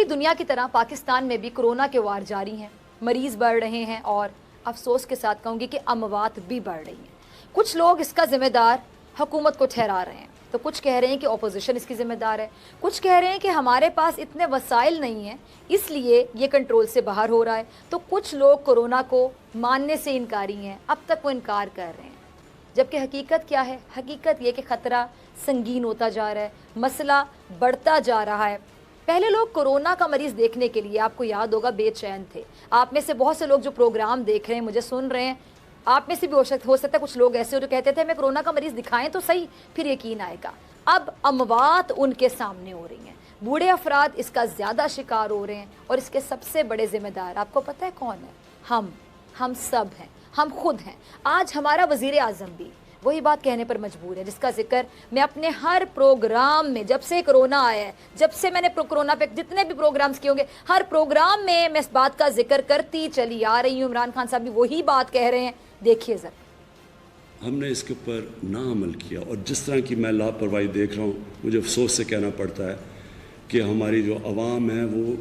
پوری دنیا کی طرح پاکستان میں بھی کورونا کے وار جاری ہیں، مریض بڑھ رہے ہیں اور افسوس کے ساتھ کہوں گی کہ اموات بھی بڑھ رہی ہیں۔ کچھ لوگ اس کا ذمہ دار حکومت کو ٹھہرا رہے ہیں، تو کچھ کہہ رہے ہیں کہ اپوزیشن اس کی ذمہ دار ہے، کچھ کہہ رہے ہیں کہ ہمارے پاس اتنے وسائل نہیں ہیں اس لیے یہ کنٹرول سے باہر ہو رہا ہے، تو کچھ لوگ کورونا کو ماننے سے انکاری ہیں، اب تک وہ انکار کر رہے ہیں۔ جبکہ حقیقت کیا ہے؟ حقیقت یہ کہ خطرہ سنگین ہوتا جا رہا ہے، مسئلہ بڑھتا جا رہا ہے۔ پہلے لوگ کورونا کا مریض دیکھنے کے لیے، آپ کو یاد ہوگا، بے چین تھے۔ آپ میں سے بہت سے لوگ جو پروگرام دیکھ رہے ہیں، مجھے سن رہے ہیں، آپ میں سے بھی ہو سکتا ہے کچھ لوگ ایسے ہو جو کہتے تھے ہمیں کورونا کا مریض دکھائیں تو صحیح، پھر یقین آئے گا۔ اب اموات ان کے سامنے ہو رہی ہیں، بوڑھے افراد اس کا زیادہ شکار ہو رہے ہیں، اور اس کے سب سے بڑے ذمہ دار آپ کو پتہ ہے کون ہے؟ ہم سب ہیں، ہم خود ہیں۔ آج ہمارا وزیر اعظم بھی وہی بات کہنے پر مجبور ہے جس کا ذکر میں اپنے ہر پروگرام میں، جب سے کرونا آیا ہے، جب سے میں نے کرونا پہ جتنے بھی پروگرامز کیے ہوں گے، ہر پروگرام میں اس بات کا ذکر کرتی چلی آ رہی ہوں۔ عمران خان صاحب بھی وہی بات کہہ رہے ہیں، دیکھیے ذرا۔ ہم نے اس کے اوپر نہ عمل کیا، اور جس طرح کی میں لاپرواہی دیکھ رہا ہوں، مجھے افسوس سے کہنا پڑتا ہے کہ ہماری جو عوام ہے وہ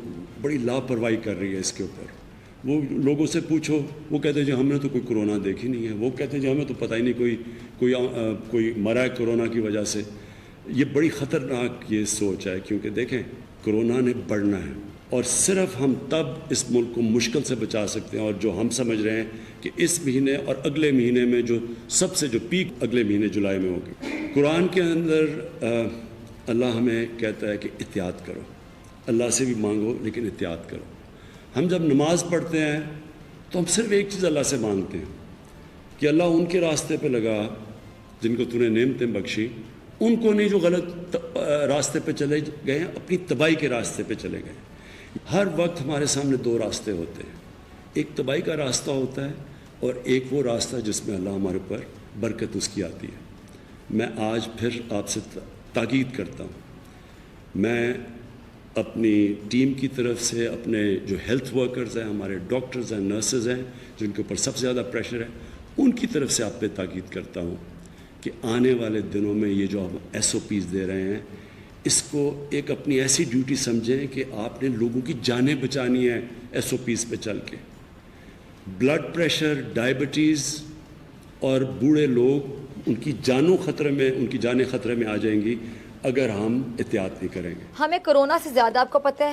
بڑی لاپرواہی کر رہی ہے اس کے اوپر۔ وہ لوگوں سے پوچھو، وہ کہتے ہیں جی ہم نے تو کوئی کورونا دیکھی نہیں ہے، وہ کہتے ہیں جی ہمیں تو پتہ ہی نہیں کوئی مرا ہے کورونا کی وجہ سے۔ یہ بڑی خطرناک یہ سوچ ہے، کیونکہ دیکھیں کورونا نے بڑھنا ہے، اور صرف ہم تب اس ملک کو مشکل سے بچا سکتے ہیں، اور جو ہم سمجھ رہے ہیں کہ اس مہینے اور اگلے مہینے میں جو سب سے جو پیک اگلے مہینے جولائی میں ہوگی۔ قرآن کے اندر اللہ ہمیں کہتا ہے کہ احتیاط کرو، اللہ سے بھی مانگو لیکن احتیاط کرو۔ ہم جب نماز پڑھتے ہیں تو ہم صرف ایک چیز اللہ سے مانگتے ہیں کہ اللہ ان کے راستے پہ لگا جن کو تو نے نعمتیں بخشی، ان کو نہیں جو غلط راستے پہ چلے گئے ہیں، اپنی تباہی کے راستے پہ چلے گئے۔ ہر وقت ہمارے سامنے دو راستے ہوتے ہیں، ایک تباہی کا راستہ ہوتا ہے اور ایک وہ راستہ جس میں اللہ ہمارے اوپر برکت اس کی آتی ہے۔ میں آج پھر آپ سے تاکید کرتا ہوں، میں اپنی ٹیم کی طرف سے، اپنے جو ہیلتھ ورکرز ہیں، ہمارے ڈاکٹرز ہیں، نرسز ہیں جن کے اوپر سب سے زیادہ پریشر ہے، ان کی طرف سے آپ پہ تاکید کرتا ہوں کہ آنے والے دنوں میں یہ جو ہم ایس او پیز دے رہے ہیں، اس کو ایک اپنی ایسی ڈیوٹی سمجھیں کہ آپ نے لوگوں کی جانیں بچانی ہیں ایس او پیز پہ چل کے۔ بلڈ پریشر، ڈائبٹیز اور بوڑھے لوگ، ان کی جانیں خطرے میں آ جائیں گی اگر ہم احتیاط نہیں کریں گے۔ ہمیں کورونا سے زیادہ آپ کو پتہ ہے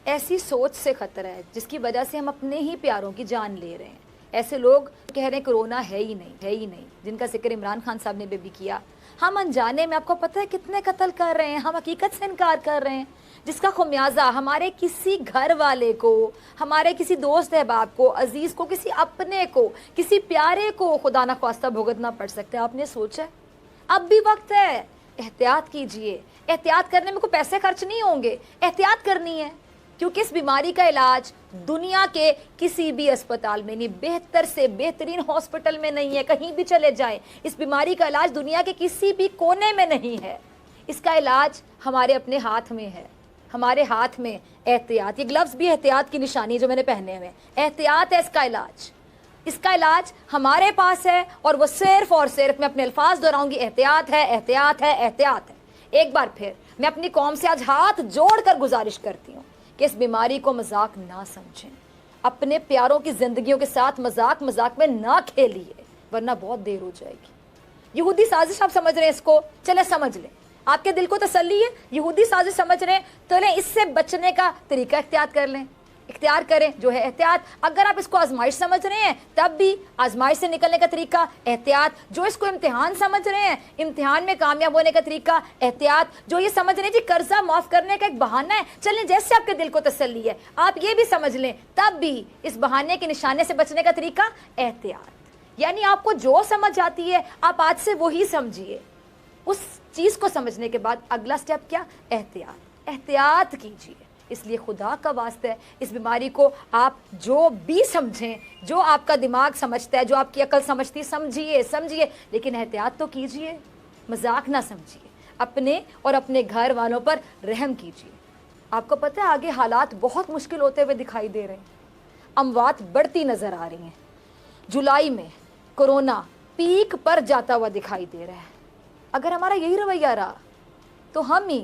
ایسی سوچ سے خطرہ ہے جس کی وجہ سے ہم اپنے ہی پیاروں کی جان لے رہے ہیں۔ ایسے لوگ کہہ رہے ہیں کورونا ہے ہی نہیں، جن کا ذکر عمران خان صاحب نے بھی کیا۔ ہم انجانے میں آپ کو پتہ ہے کتنے قتل کر رہے ہیں، ہم حقیقت سے انکار کر رہے ہیں، جس کا خمیازہ ہمارے کسی گھر والے کو، ہمارے کسی دوست احباب کو، عزیز کو، کسی اپنے کو، کسی پیارے کو خدا نخواستہ بھگتنا پڑ سکتا ہے۔ آپ نے سوچا ہے؟ اب بھی وقت ہے، احتیاط کیجئے۔ احتیاط کرنے میں کوئی پیسے خرچ نہیں ہوں گے، احتیاط کرنی ہے، کیونکہ اس بیماری کا علاج دنیا کے کسی بھی اسپتال میں نہیں، بہتر سے بہترین ہاسپٹل میں نہیں ہے، کہیں بھی چلے جائیں، اس بیماری کا علاج دنیا کے کسی بھی کونے میں نہیں ہے۔ اس کا علاج ہمارے اپنے ہاتھ میں ہے، ہمارے ہاتھ میں احتیاط۔ یہ گلوز بھی احتیاط کی نشانی جو میں نے پہنے ہوئے، احتیاط ہے اس کا علاج۔ اس کا علاج ہمارے پاس ہے، اور وہ صرف اور صرف، میں اپنے الفاظ دہراؤں گی، احتیاط ہے، احتیاط ہے، احتیاط ہے۔ ایک بار پھر میں اپنی قوم سے آج ہاتھ جوڑ کر گزارش کرتی ہوں کہ اس بیماری کو مذاق نہ سمجھیں، اپنے پیاروں کی زندگیوں کے ساتھ مذاق میں نہ کھیلیے، ورنہ بہت دیر ہو جائے گی۔ یہودی سازش آپ سمجھ رہے ہیں اس کو، چلے سمجھ لیں، آپ کے دل کو تسلی ہے، یہودی سازش سمجھ رہے ہیں تو لیں، اس سے بچنے کا طریقہ اختیار کریں جو ہے احتیاط۔ اگر آپ اس کو آزمائش سمجھ رہے ہیں تب بھی آزمائش سے نکلنے کا طریقہ احتیاط۔ جو اس کو امتحان سمجھ رہے ہیں، امتحان میں کامیاب ہونے کا طریقہ احتیاط۔ جو یہ سمجھ رہے ہیں جی قرضہ معاف کرنے کا ایک بہانہ ہے، چلیں جیسے آپ کے دل کو تسلی ہے آپ یہ بھی سمجھ لیں، تب بھی اس بہانے کے نشانے سے بچنے کا طریقہ احتیاط۔ یعنی آپ کو جو سمجھ آتی ہے آپ آج سے وہی سمجھیے۔ اس چیز کو سمجھنے کے بعد اگلا سٹیپ کیا؟ احتیاط کیجیے۔ اس لیے خدا کا واسطہ ہے، اس بیماری کو آپ جو بھی سمجھیں، جو آپ کا دماغ سمجھتا ہے، جو آپ کی عقل سمجھتی، سمجھیے، لیکن احتیاط تو کیجیے، مذاق نہ سمجھیے، اپنے اور اپنے گھر والوں پر رحم کیجیے۔ آپ کو پتہ ہے آگے حالات بہت مشکل ہوتے ہوئے دکھائی دے رہے ہیں، اموات بڑھتی نظر آ رہی ہیں۔ جولائی میں کورونا پیک پر جاتا ہوا دکھائی دے رہا ہے۔ اگر ہمارا یہی رویہ رہا تو ہم ہی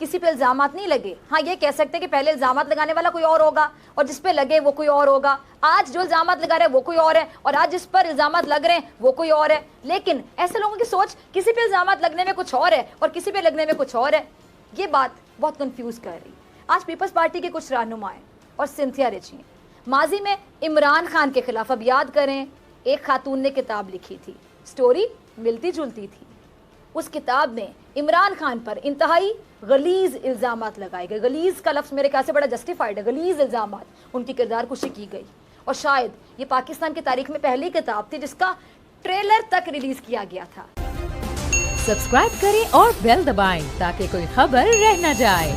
کسی پہ الزامات نہیں لگے. ہاں یہ کہہ سکتے ہیں کہ پہلے الزامات لگانے والا کوئی اور ہوگا اور جس پہ لگے وہ کوئی اور ہوگا. آج جو الزامات لگا رہے ہیں وہ کوئی اور ہے اور آج جس پر الزامات لگ رہے ہیں وہ کوئی اور ہے. لیکن ایسے لوگوں کی سوچ کسی پہ الزامات لگنے میں کچھ اور ہے اور کسی پہ لگنے میں کچھ اور ہے. یہ بات بہت کنفیوز کر رہی. آج پیپلز پارٹی کے کچھ رہنما ہیں اور سنتھیا ریچی ہیں. ماضی میں عمران خان کے خلاف اب یاد کریں ایک خاتون نے کتاب لکھی تھی, سٹوری ملتی جلتی تھی. اس کتاب میں عمران خان پر انتہائی غلیظ الزامات لگائے گئے. غلیظ کا لفظ میرے خیال سے بڑا جسٹیفائڈ ہے. غلیظ الزامات, ان کی کردار کشی کی گئی اور شاید یہ پاکستان کی تاریخ میں پہلی کتاب تھی جس کا ٹریلر تک ریلیز کیا گیا تھا. سبسکرائب کریں اور بیل دبائیں تاکہ کوئی خبر رہ نہ جائے.